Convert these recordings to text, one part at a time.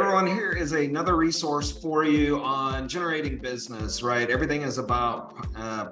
everyone, here is another resource for you on generating business, right? Everything is about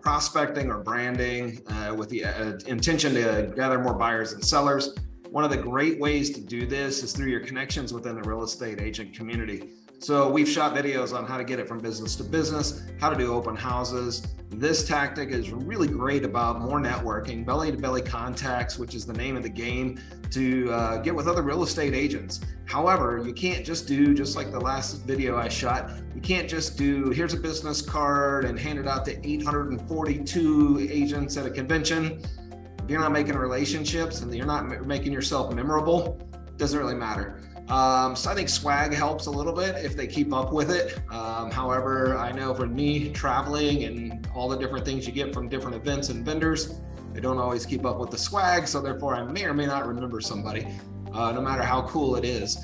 prospecting or branding with the intention to gather more buyers and sellers. One of the great ways to do this is through your connections within the real estate agent community. So we've shot videos on how to get it from business to business, how to do open houses. This tactic is really great about more networking, belly-to-belly contacts, which is the name of the game, to get with other real estate agents. However, you can't just do, just like the last video I shot, you can't just do, here's a business card and hand it out to 842 agents at a convention. If you're not making relationships and you're not making yourself memorable, it doesn't really matter. So I think swag helps a little bit if they keep up with it. However, I know for me, traveling and all the different things you get from different events and vendors, they don't always keep up with the swag. So therefore, I may or may not remember somebody, no matter how cool it is.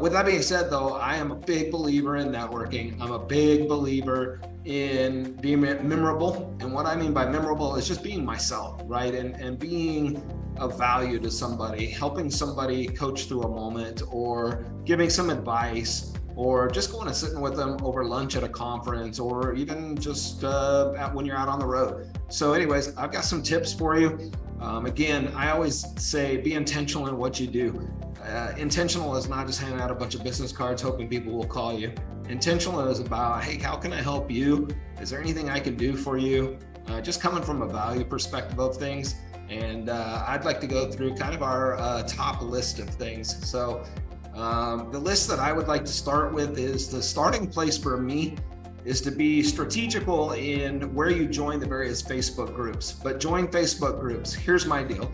With that being said, though, I am a big believer in networking. I'm a big believer in being memorable. And what I mean by memorable is just being myself, right? And being of value to somebody, helping somebody coach through a moment, or giving some advice, or just going and sitting with them over lunch at a conference, or even just when you're out on the road. So anyways, I've got some tips for you. Again, I always say be intentional in what you do. Intentional is not just handing out a bunch of business cards hoping people will call you. Intentional is about, hey, how can I help you? Is there anything I can do for you? Just coming from a value perspective of things. And I'd like to go through kind of our top list of things. So the list that I would like to start with is the starting place for me is to be strategical in where you join the various Facebook groups. But join Facebook groups. Here's my deal.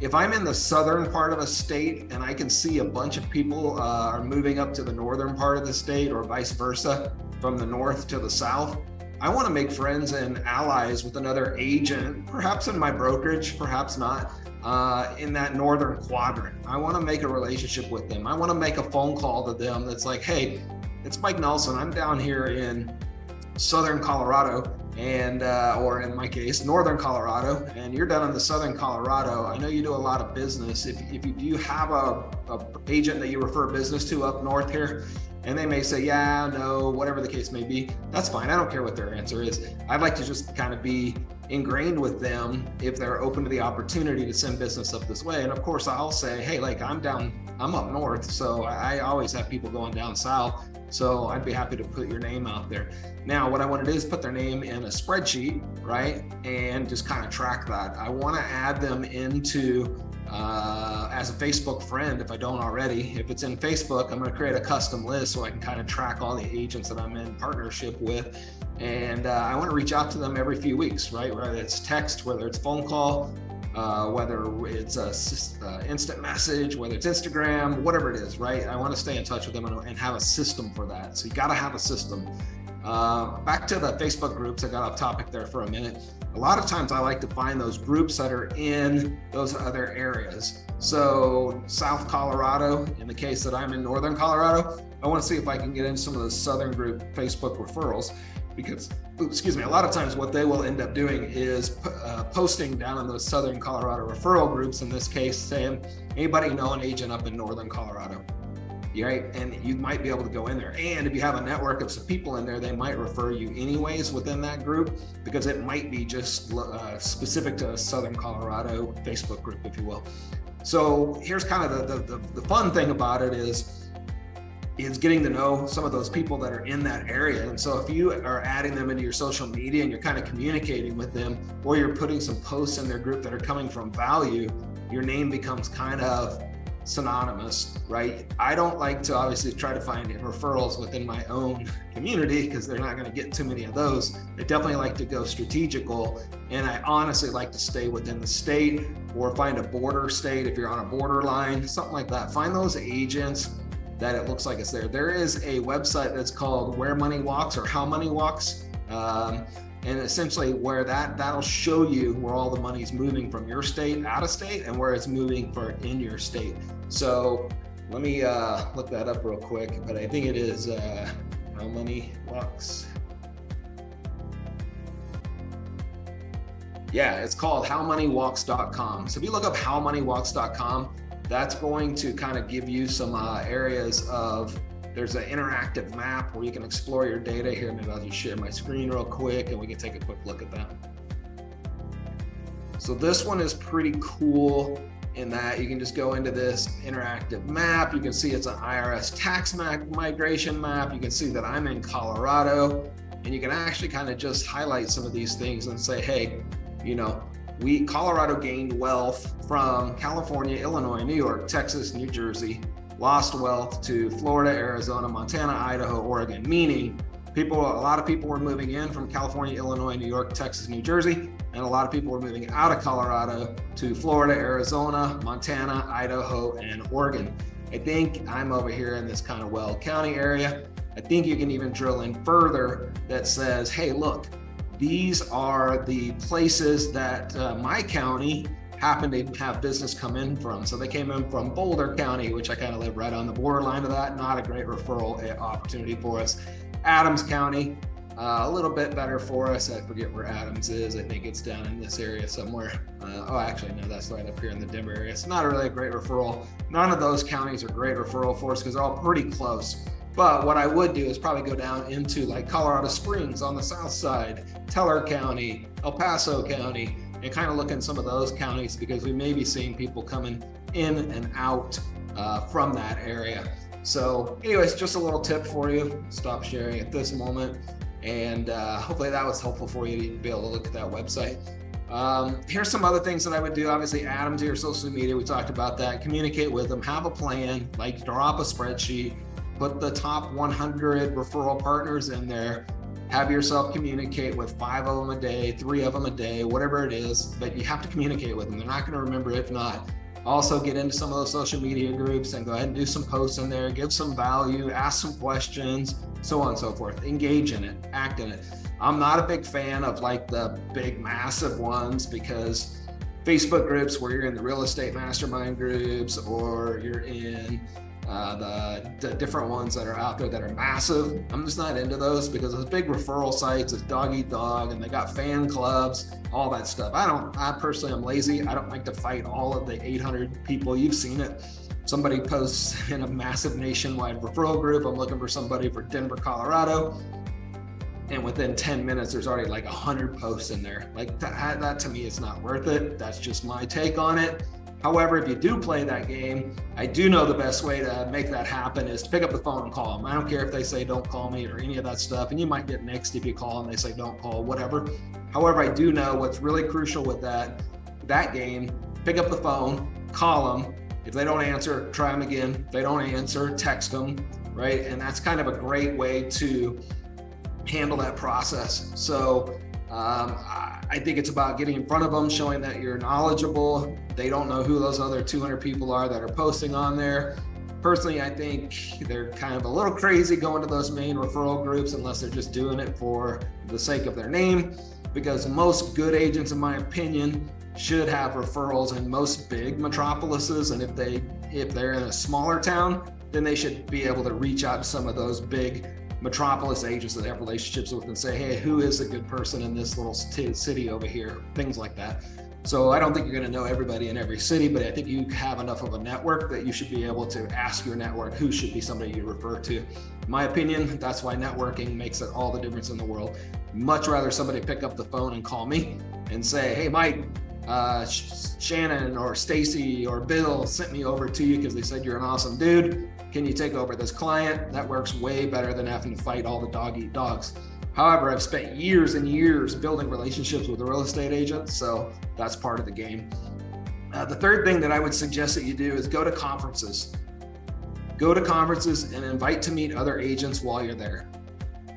If I'm in the southern part of a state and I can see a bunch of people are moving up to the northern part of the state, or vice versa, from the north to the south, I want to make friends and allies with another agent, perhaps in my brokerage, perhaps not, in that northern quadrant. I want to make a relationship with them. I want to make a phone call to them that's like, hey, it's Mike Nelson. I'm down here in southern Colorado, and or in my case, northern Colorado, and you're down in the southern Colorado. I know you do a lot of business. If you do have a agent that you refer business to up north here, and they may say, yeah, no, whatever the case may be, that's fine. I don't care what their answer is. I'd like to just kind of be ingrained with them if they're open to the opportunity to send business up this way. And of course, I'll say, hey, like I'm up north, so I always have people going down south. So I'd be happy to put your name out there. Now, what I want to do is put their name in a spreadsheet, right? And just kind of track that. I want to add them into as a Facebook friend if I don't already. If it's in Facebook, I'm going to create a custom list so I can kind of track all the agents that I'm in partnership with. And I want to reach out to them every few weeks, right? Whether it's text, whether it's phone call, whether it's a instant message, whether it's Instagram, whatever it is, right? I want to stay in touch with them and have a system for that. So you got to have a system. Back to the Facebook groups, I got off topic there for a minute. A lot of times I like to find those groups that are in those other areas. So South Colorado, in the case that I'm in Northern Colorado, I want to see if I can get into some of those Southern group Facebook referrals, because, excuse me, a lot of times what they will end up doing is posting down in those Southern Colorado referral groups, in this case, saying, anybody know an agent up in Northern Colorado? Right? And you might be able to go in there. And if you have a network of some people in there, they might refer you anyways within that group, because it might be just specific to a Southern Colorado Facebook group, if you will. So here's kind of the fun thing about it is getting to know some of those people that are in that area. And so if you are adding them into your social media and you're kind of communicating with them, or you're putting some posts in their group that are coming from value, your name becomes kind of synonymous, right? I don't like to obviously try to find referrals within my own community because they're not going to get too many of those. I definitely like to go strategical, and I honestly like to stay within the state or find a border state if you're on a borderline, something like that. Find those agents that it looks like it's there. There is a website that's called Where Money Walks, or How Money Walks. And essentially where that'll show you where all the money's moving from your state out of state and where it's moving for in your state. So let me look that up real quick, but I think it is How Money Walks. Yeah, it's called howmoneywalks.com. So if you look up howmoneywalks.com, that's going to kind of give you some areas of There's an interactive map where you can explore your data here. Maybe I'll just share my screen real quick and we can take a quick look at that. So this one is pretty cool in that you can just go into this interactive map. You can see it's an IRS tax migration map. You can see that I'm in Colorado, and you can actually kind of just highlight some of these things and say, hey, you know, Colorado gained wealth from California, Illinois, New York, Texas, New Jersey, lost wealth to Florida, Arizona, Montana, Idaho, Oregon, meaning a lot of people were moving in from California, Illinois, New York, Texas, New Jersey, and a lot of people were moving out of Colorado to Florida, Arizona, Montana, Idaho, and Oregon. I think I'm over here in this kind of Weld County area. I think you can even drill in further that says, hey, look, these are the places that my county happened to have business come in from. So they came in from Boulder County, which I kind of live right on the borderline of that. Not a great referral opportunity for us. Adams County, a little bit better for us. I forget where Adams is. I think it's down in this area somewhere. Oh, actually, no, that's right up here in the Denver area. It's not really a great referral. None of those counties are great referral for us because they're all pretty close. But what I would do is probably go down into like Colorado Springs on the south side, Teller County, El Paso County, and kind of look in some of those counties because we may be seeing people coming in and out from that area. So anyways, just a little tip for you. Stop sharing at this moment. And hopefully that was helpful for you to be able to look at that website. Here's some other things that I would do. Obviously, add them to your social media. We talked about that. Communicate with them. Have a plan, like draw up a spreadsheet. Put the top 100 referral partners in there. Have yourself communicate with 5 of them a day, 3 of them a day, whatever it is, but you have to communicate with them. They're not going to remember if not. Also get into some of those social media groups and go ahead and do some posts in there, give some value, ask some questions, so on and so forth. Engage in it, act in it. I'm not a big fan of like the big massive ones because Facebook groups where you're in the real estate mastermind groups or you're in the different ones that are out there that are massive. I'm just not into those because those big referral sites is dog eat dog and they got fan clubs, all that stuff. I personally am lazy. I don't like to fight all of the 800 people. You've seen it. Somebody posts in a massive nationwide referral group, I'm looking for somebody for Denver, Colorado. And within 10 minutes, there's already like 100 posts in there. Like that to me is not worth it. That's just my take on it. However, if you do play that game, I do know the best way to make that happen is to pick up the phone and call them. I don't care if they say don't call me or any of that stuff, and you might get nixed if you call and they say don't call, whatever. However, I do know what's really crucial with that game, pick up the phone, call them. If they don't answer, try them again. If they don't answer, text them, right? And that's kind of a great way to handle that process. So I think it's about getting in front of them, showing that you're knowledgeable. They don't know who those other 200 people are that are posting on there. Personally, I think they're kind of a little crazy going to those main referral groups unless they're just doing it for the sake of their name, because most good agents, in my opinion, should have referrals in most big metropolises. And if they're in a smaller town, then they should be able to reach out to some of those big metropolis agents that they have relationships with and say, hey, who is a good person in this little city over here? Things like that. So I don't think you're going to know everybody in every city, but I think you have enough of a network that you should be able to ask your network who should be somebody you refer to. In my opinion, that's why networking makes it all the difference in the world. Much rather somebody pick up the phone and call me and say, hey, Mike, Shannon or Stacy or Bill sent me over to you because they said you're an awesome dude. Can you take over this client? That works way better than having to fight all the dog eat dogs. However, I've spent years and years building relationships with the real estate agents, so that's part of the game. The third thing that I would suggest that you do is go to conferences. Go to conferences and invite to meet other agents while you're there.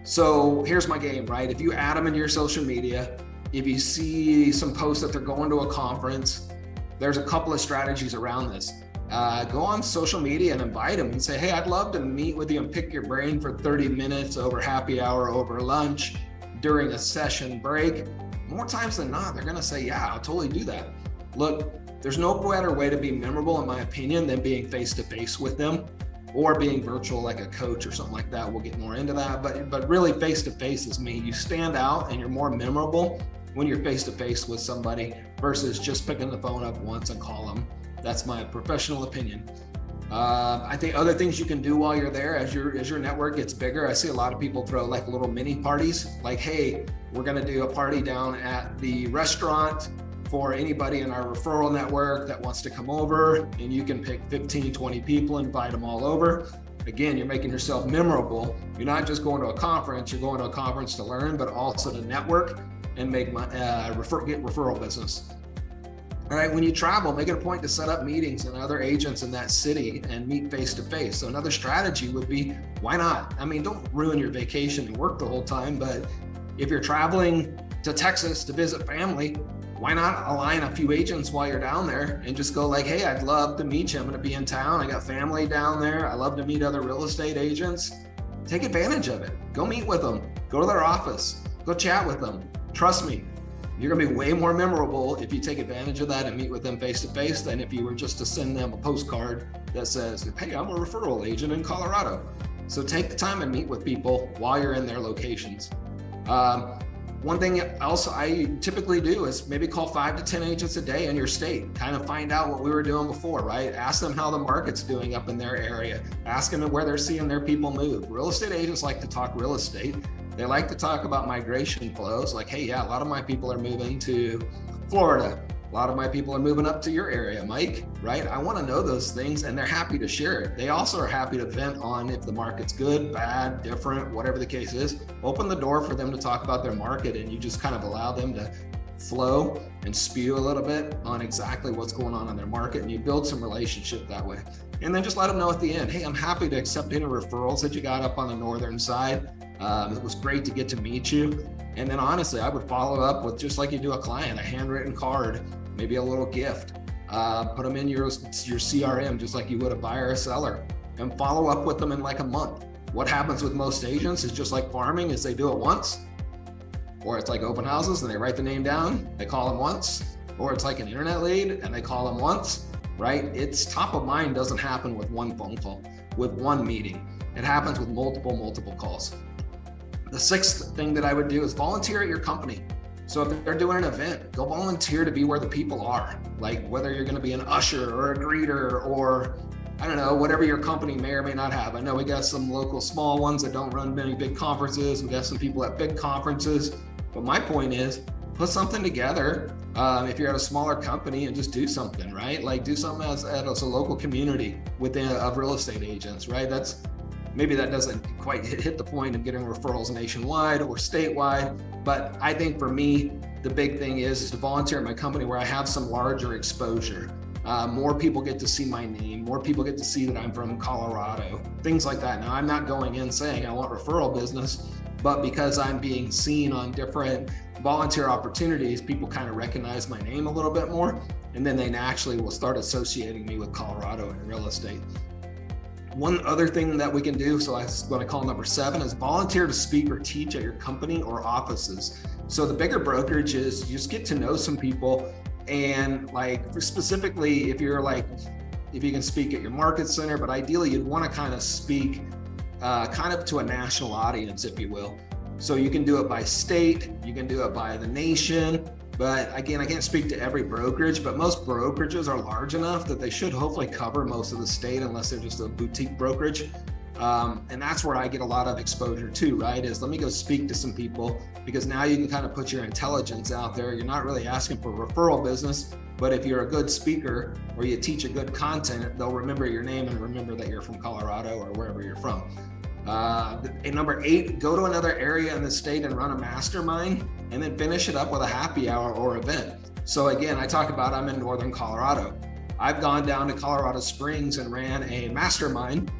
So here's my game, right? If you add them in your social media, if you see some posts that they're going to a conference, there's a couple of strategies around this. Go on social media and invite them and say, hey, I'd love to meet with you and pick your brain for 30 minutes over happy hour, over lunch, during a session break. More times than not, they're going to say, yeah, I'll totally do that. Look, there's no better way to be memorable, in my opinion, than being face-to-face with them or being virtual like a coach or something like that. We'll get more into that, but really face-to-face is me. You stand out and you're more memorable when you're face-to-face with somebody versus just picking the phone up once and call them. That's my professional opinion. I think other things you can do while you're there as your network gets bigger. I see a lot of people throw like little mini parties, like, hey, we're going to do a party down at the restaurant for anybody in our referral network that wants to come over, and you can pick 15, 20 people, invite them all over. Again, you're making yourself memorable. You're not just going to a conference, you're going to a conference to learn, but also to network and make get referral business. All right, when you travel, make it a point to set up meetings and other agents in that city and meet face to face. So another strategy would be, why not? I mean, don't ruin your vacation and work the whole time, but if you're traveling to Texas to visit family, why not align a few agents while you're down there and just go like, hey, I'd love to meet you. I'm gonna be in town. I got family down there. I love to meet other real estate agents. Take advantage of it. Go meet with them. Go to their office. Go chat with them. Trust me, you're gonna be way more memorable if you take advantage of that and meet with them face to face than if you were just to send them a postcard that says, hey, I'm a referral agent in Colorado. So take the time and meet with people while you're in their locations. One thing else I typically do is maybe call 5 to 10 agents a day in your state, kind of find out what we were doing before, right? Ask them how the market's doing up in their area. Ask them where they're seeing their people move. Real estate agents like to talk real estate. They like to talk about migration flows, like, hey, yeah, a lot of my people are moving to Florida. A lot of my people are moving up to your area, Mike, right? I want to know those things, and they're happy to share it. They also are happy to vent on if the market's good, bad, different, whatever the case is. Open the door for them to talk about their market, and you just kind of allow them to flow and spew a little bit on exactly what's going on in their market, and you build some relationship that way. And then just let them know at the end, hey, I'm happy to accept any referrals that you got up on the northern side. It was great to get to meet you. And then honestly, I would follow up with, just like you do a client, a handwritten card, maybe a little gift. Put them in your CRM, just like you would a buyer or seller, and follow up with them in like a month. What happens with most agents is just like farming, is they do it once, or it's like open houses and they write the name down, they call them once, or it's like an internet lead and they call them once, right? It's top of mind doesn't happen with one phone call, with one meeting. It happens with multiple calls. The sixth thing that I would do is volunteer at your company. So if they're doing an event, go volunteer to be where the people are. Like whether you're gonna be an usher or a greeter or, I don't know, whatever your company may or may not have. I know we got some local small ones that don't run many big conferences. We got some people at big conferences. But my point is, put something together if you're at a smaller company and just do something, right? Like do something as a local community within of real estate agents, right? Maybe that doesn't quite hit the point of getting referrals nationwide or statewide, but I think for me, the big thing is to volunteer at my company where I have some larger exposure. More people get to see my name, more people get to see that I'm from Colorado, things like that. Now, I'm not going in saying I want referral business, but because I'm being seen on different volunteer opportunities, people kind of recognize my name a little bit more, and then they naturally will start associating me with Colorado and real estate. One other thing that we can do, so that's what I call number 7, is volunteer to speak or teach at your company or offices. So the bigger brokerage is you just get to know some people, and like specifically if you can speak at your market center, but ideally you'd want to kind of speak kind of to a national audience, if you will. So you can do it by state, you can do it by the nation. But again, I can't speak to every brokerage, but most brokerages are large enough that they should hopefully cover most of the state unless they're just a boutique brokerage. And that's where I get a lot of exposure too, right? Is let me go speak to some people, because now you can kind of put your intelligence out there. You're not really asking for referral business, but if you're a good speaker or you teach a good content, they'll remember your name and remember that you're from Colorado or wherever you're from. And number 8, go to another area in the state and run a mastermind, and then finish it up with a happy hour or event. So again, I talk about I'm in Northern Colorado. I've gone down to Colorado Springs and ran a mastermind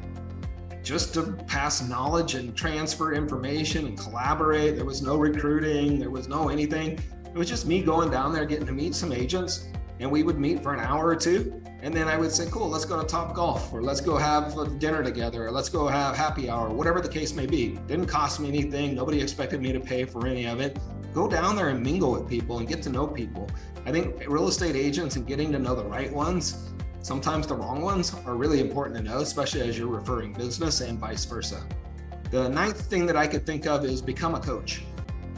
just to pass knowledge and transfer information and collaborate. There was no recruiting, there was no anything. It was just me going down there, getting to meet some agents, and we would meet for an hour or two. And then I would say, cool, let's go to Top Golf, or let's go have dinner together, or let's go have happy hour, whatever the case may be. Didn't cost me anything. Nobody expected me to pay for any of it. Go down there and mingle with people and get to know people. I think real estate agents and getting to know the right ones, sometimes the wrong ones, are really important to know, especially as you're referring business and vice versa. The 9th thing that I could think of is become a coach.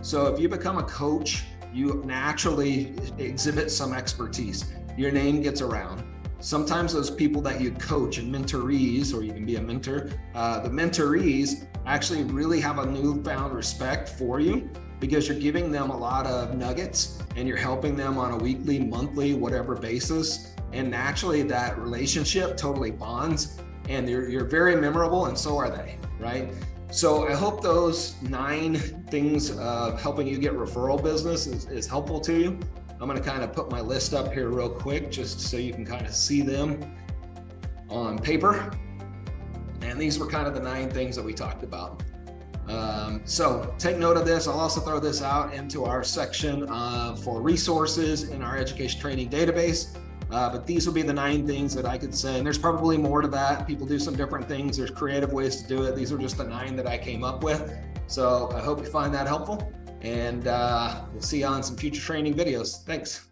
So if you become a coach, you naturally exhibit some expertise. Your name gets around. Sometimes those people that you coach and mentorees, or you can be a mentor, the mentorees actually really have a newfound respect for you because you're giving them a lot of nuggets and you're helping them on a weekly, monthly, whatever basis. And naturally that relationship totally bonds, and you're very memorable, and so are they, right? So I hope those 9 things of helping you get referral business is helpful to you. I'm going to kind of put my list up here real quick just so you can kind of see them on paper. And these were kind of the 9 things that we talked about. So take note of this. I'll also throw this out into our section for resources in our education training database. But these will be the 9 things that I could say. And there's probably more to that. People do some different things. There's creative ways to do it. These are just the 9 that I came up with. So I hope you find that helpful. And we'll see you on some future training videos. Thanks.